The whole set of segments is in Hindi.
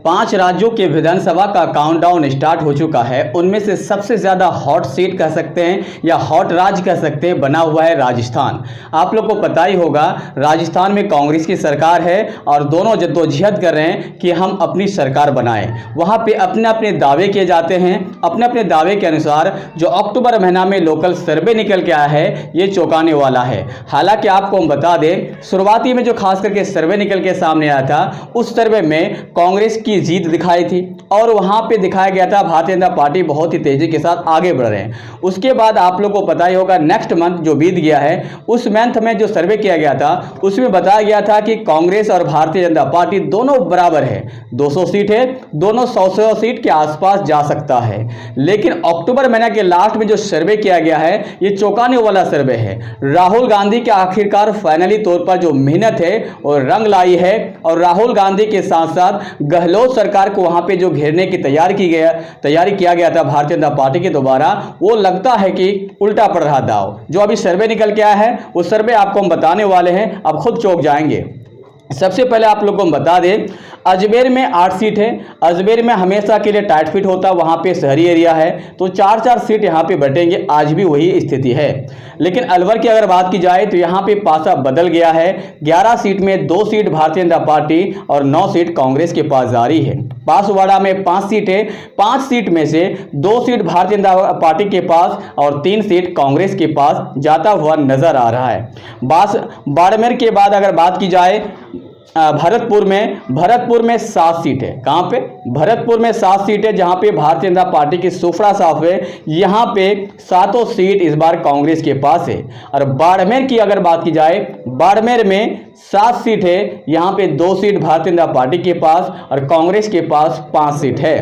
5 राज्यों के विधानसभा का काउंटडाउन स्टार्ट हो चुका है। उनमें से सबसे ज़्यादा हॉट सीट कह सकते हैं या हॉट राज्य कह सकते हैं बना हुआ है राजस्थान। आप लोग को पता ही होगा राजस्थान में कांग्रेस की सरकार है और दोनों जद्दोजहद कर रहे हैं कि हम अपनी सरकार बनाएं। वहाँ पे अपने अपने दावे किए जाते हैं। अपने अपने दावे के अनुसार जो अक्टूबर महीना में लोकल सर्वे निकल के आया है ये चौंकाने वाला है। हालांकि आपको हम बता दें, शुरुआती में जो खास करके सर्वे निकल के सामने आया था उस सर्वे में कांग्रेस की जीत दिखाई थी और वहां पे दिखाया गया था भारतीय जनता पार्टी बहुत ही तेजी के साथ आगे बढ़ रहे हैं। उसके बाद आप लोगों को पता ही होगा नेक्स्ट मंथ जो बीत गया है उस मंथ में जो सर्वे किया गया था उसमें बताया गया था कि कांग्रेस और भारतीय जनता पार्टी दोनों बराबर है, 200 सीट है, दोनों 100 सीट के आसपास जा सकता है। लेकिन अक्टूबर महीने के लास्ट में जो सर्वे किया गया है ये चौंकाने वाला सर्वे है। राहुल गांधी के आखिरकार फाइनली तौर पर जो मेहनत है वो रंग लाई है और राहुल गांधी के साथ साथ गहलोत सरकार को वहां पे जो घेरने की तैयारी किया गया था भारतीय जनता पार्टी के द्वारा, वो लगता है कि उल्टा पड़ रहा दाव। जो अभी सर्वे निकल के आया है वो सर्वे आपको हम बताने वाले हैं, आप खुद चौंक जाएंगे। सबसे पहले आप लोगों को हम बता दें, अजमेर में 8 सीट है। अजमेर में हमेशा के लिए टाइट फिट होता है, वहाँ पे शहरी एरिया है तो 4-4 सीट यहाँ पे बटेंगे, आज भी वही स्थिति है। लेकिन अलवर की अगर बात की जाए तो यहाँ पे पासा बदल गया है। 11 सीट में 2 सीट भारतीय जनता पार्टी और 9 सीट कांग्रेस के पास जारी है। बांसवाड़ा में 5 सीट है, 5 सीट में से 2 सीट भारतीय जनता पार्टी के पास और 3 सीट कांग्रेस के पास जाता हुआ नजर आ रहा है। बाड़मेर के बाद अगर बात की जाए भरतपुर में 7 सीट है। कहां पे? भरतपुर में 7 सीट है जहां पे भारतीय जनता पार्टी की सुफड़ा साफ है। यहां पे 7 सीट इस बार कांग्रेस के पास है। और बाड़मेर की अगर बात की जाए, बाड़मेर में 7 सीट है, यहां पे 2 सीट भारतीय जनता पार्टी के पास और कांग्रेस के पास 5 सीट है।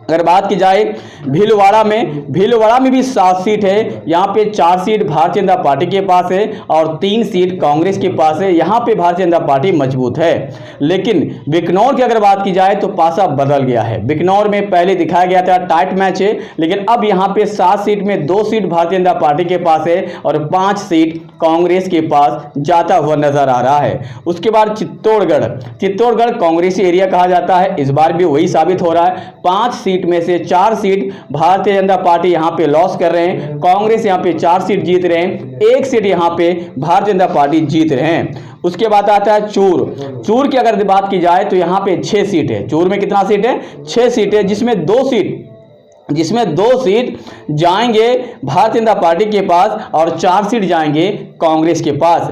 अगर बात की जाए भीलवाड़ा में भी 7 सीट है, यहाँ पे 4 सीट भारतीय जनता पार्टी के पास है और 3 सीट कांग्रेस के पास है। यहाँ पे भारतीय जनता पार्टी मजबूत है। लेकिन बिकनौर की अगर बात की जाए तो पासा बदल गया है। बिकनौर में पहले दिखाया गया था टाइट मैच है, लेकिन अब यहाँ पे 7 सीट में 2 सीट भारतीय जनता पार्टी के पास है और 5 सीट कांग्रेस के पास जाता हुआ नजर आ रहा है। उसके बाद चित्तौड़गढ़ कांग्रेसी एरिया कहा जाता है, इस बार भी वही साबित हो रहा है। 5 सीट में से 4 सीट भारतीय जनता पार्टी यहां पे लॉस कर रहे हैं, कांग्रेस यहां पे 4 सीट जीत रहे हैं, 1 सीट यहां पे भारतीय जनता पार्टी जीत रहे हैं। उसके बाद आता है चूर की अगर बात की जाए तो यहां पे 6 सीट है। चूर में कितना सीट है? 6 सीट है, जिसमें 2 सीट जाएंगे भारतीय जनता पार्टी के पास और 4 सीट जाएंगे कांग्रेस के पास।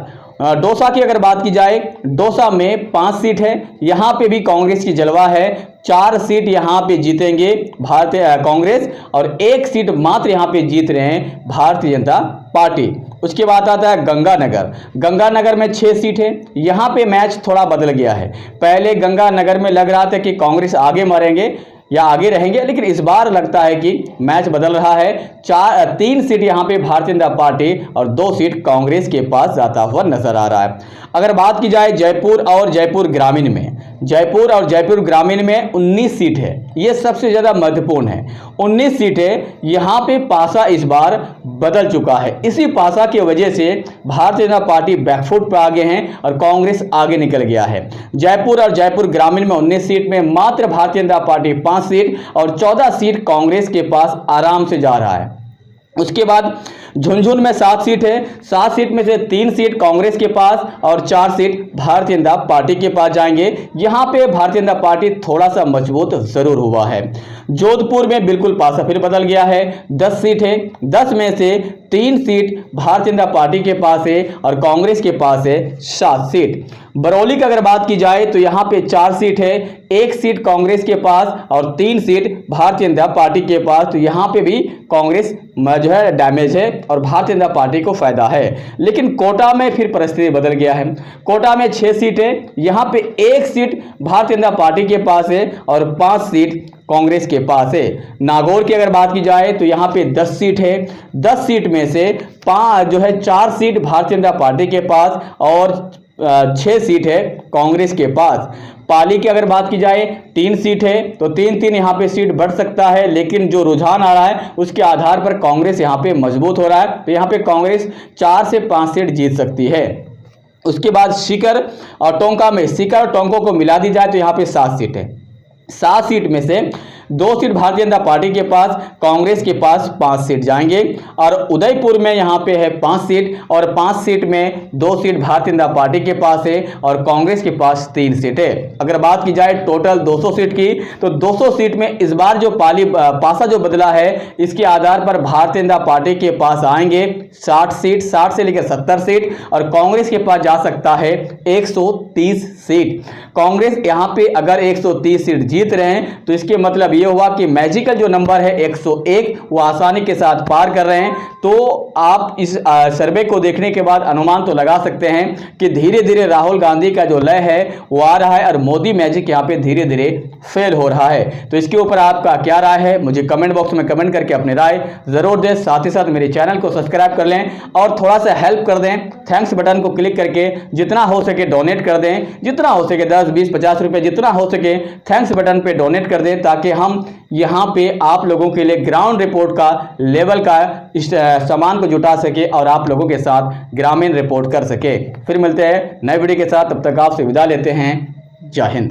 दौसा की अगर बात की जाए, दौसा में 5 सीट है, यहां पे भी कांग्रेस की जलवा है। 4 सीट यहां पे जीतेंगे कांग्रेस और 1 सीट मात्र यहां पे जीत रहे हैं भारतीय जनता पार्टी। उसके बाद आता है गंगानगर में 6 सीट है। यहां पे मैच थोड़ा बदल गया है। पहले गंगानगर में लग रहा था कि कांग्रेस आगे मरेंगे या आगे रहेंगे, लेकिन इस बार लगता है कि मैच बदल रहा है। 3 सीट यहां पे भारतीय जनता पार्टी और 2 सीट कांग्रेस के पास जाता हुआ नजर आ रहा है। अगर बात की जाए जयपुर और जयपुर ग्रामीण में 19 सीट है, ये सबसे ज्यादा महत्वपूर्ण है। 19 सीट है, यहां पे पासा इस बार बदल चुका है। इसी पासा की वजह से भारतीय जनता पार्टी बैकफुट पर आगे हैं और कांग्रेस आगे निकल गया है। जयपुर और जयपुर ग्रामीण में 19 सीट में मात्र भारतीय जनता पार्टी 5 सीट और 14 सीट कांग्रेस के पास आराम से जा रहा है। उसके बाद झुंझुनू में 7 सीट है। 7 सीट में से 3 सीट कांग्रेस के पास और 4 सीट भारतीय जनता पार्टी के पास जाएंगे। यहां पे भारतीय जनता पार्टी थोड़ा सा मजबूत जरूर हुआ है। जोधपुर में बिल्कुल पासा फिर बदल गया है। 10 सीट है, 10 में से 3 सीट भारतीय जनता पार्टी के पास है और कांग्रेस के पास है 7 सीट। बरौली की अगर बात की जाए तो यहां पे 4 सीट है, 1 सीट कांग्रेस के पास और 3 सीट भारतीय जनता पार्टी के पास। तो यहां पे भी कांग्रेस जो है डैमेज है और भारतीय जनता पार्टी को फायदा है। लेकिन कोटा में फिर परिस्थिति बदल गया है। कोटा में 6 सीट है, यहां पे 1 सीट भारतीय जनता पार्टी के पास है और 5 सीट कांग्रेस के पास है। नागौर की अगर बात की जाए तो यहां पे 10 सीट है, 10 सीट में से 4 सीट भारतीय जनता पार्टी के पास और 6 सीट है कांग्रेस के पास। पाली की अगर बात की जाए 3 सीट है, तो 3-3 यहाँ पे सीट बढ़ सकता है, लेकिन जो रुझान आ रहा है उसके आधार पर कांग्रेस यहाँ पे मजबूत हो रहा है। तो यहाँ पे कांग्रेस 4 से 5 सीट जीत सकती है। उसके बाद सीकर और टोंका में, सीकर और टोंको को मिला दी जाए तो यहाँ पे 7 सीट है। 7 सीट में से 2 सीट भारतीय जनता पार्टी के पास, कांग्रेस के पास 5 सीट जाएंगे और उदयपुर में यहां पे है 5 सीट और 5 सीट में 2 सीट भारतीय जनता पार्टी के पास है और कांग्रेस के पास 3 सीट है। अगर बात की जाए टोटल 200 सीट की, तो 200 सीट में इस बार जो पासा जो बदला है, इसके आधार पर भारतीय जनता पार्टी के पास आएंगे 60 सीट, 60 से लेकर 70 सीट और कांग्रेस के पास जा सकता है 130 सीट। कांग्रेस यहां पे अगर 130 सीट जीत रहे हैं तो इसके मतलब ये हुआ कि मैजिकल जो नंबर है 101 वो आसानी के साथ पार कर रहे हैं। तो आप इस सर्वे को देखने के बाद अनुमान तो लगा सकते हैं कि धीरे धीरे राहुल गांधी का जो लय है वो आ रहा है और मोदी मैजिक यहाँ पे धीरे धीरे फेल हो रहा है। तो इसके ऊपर आपका क्या राय है, मुझे कमेंट बॉक्स में कमेंट करके अपनी राय जरूर दें। साथ ही साथ मेरे चैनल को सब्सक्राइब कर लें और थोड़ा सा हेल्प कर दें, थैंक्स बटन को क्लिक करके जितना हो सके डोनेट कर दें, जितना हो सके 10, 20, 50 रुपए जितना हो सके थैंक्स बटन पे डोनेट कर दें, ताकि हम यहाँ पे आप लोगों के लिए ग्राउंड रिपोर्ट का लेवल का इस सामान को जुटा सके और आप लोगों के साथ ग्रामीण रिपोर्ट कर सके। फिर मिलते हैं नए वीडियो के साथ, तब तक आपसे विदा लेते हैं। जय हिंद।